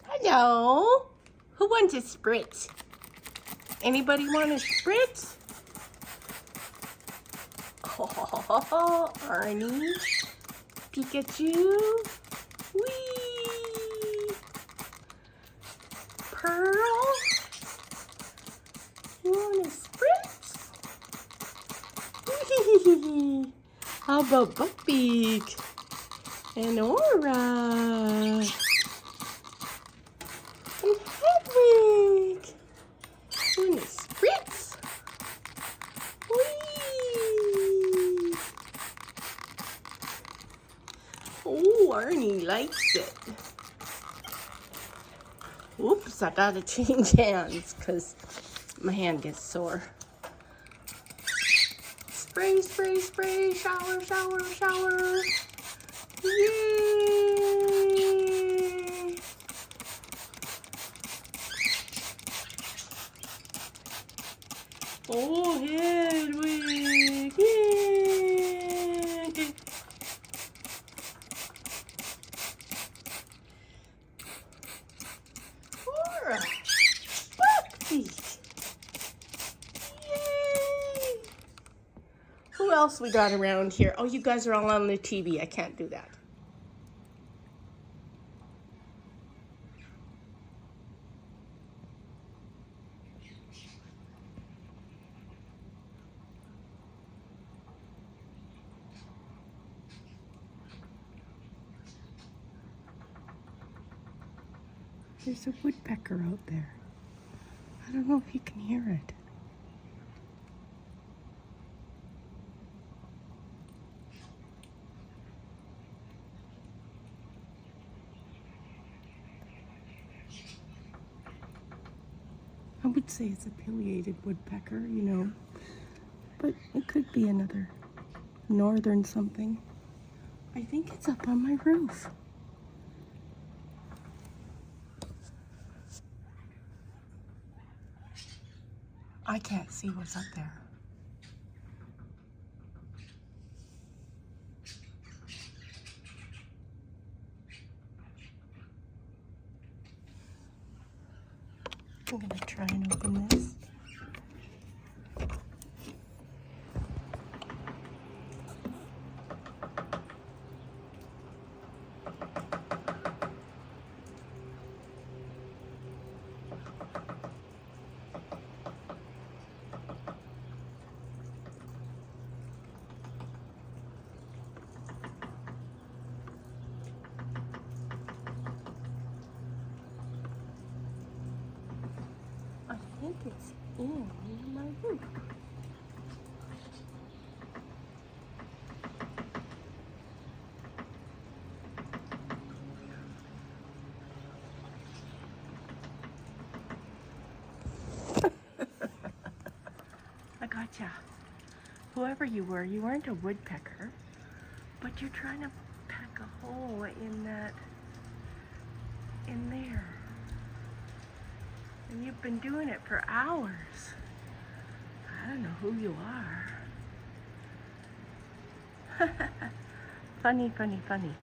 Hello. Who wants a spritz? Anybody want a spritz? Oh, Arnie. Pikachu. Whee! Pearl. You want a spritz? Whee! How about Buckbeak? And Aura? And Hedwig. You want a spritz? Whee! Oh, Arnie likes it. Oops, I gotta change hands because my hand gets sore. Spray, spray, spray, shower, shower, shower. Yay! Oh, Hedwig! Yay! Aura! Buckbeak! Yay! Who else we got around here? Oh, you guys are all on the TV. I can't do that. There's a woodpecker out there. I don't know if you can hear it. I would say it's a pileated woodpecker, you know, but it could be another northern something. I think it's up on my roof. I can't see what's up there. I'm gonna try and open this. I think it's in my room. I gotcha. Whoever you weren't a woodpecker, but you're trying to peck a hole in there. And you've been doing it for hours. I don't know who you are. Funny, funny, funny.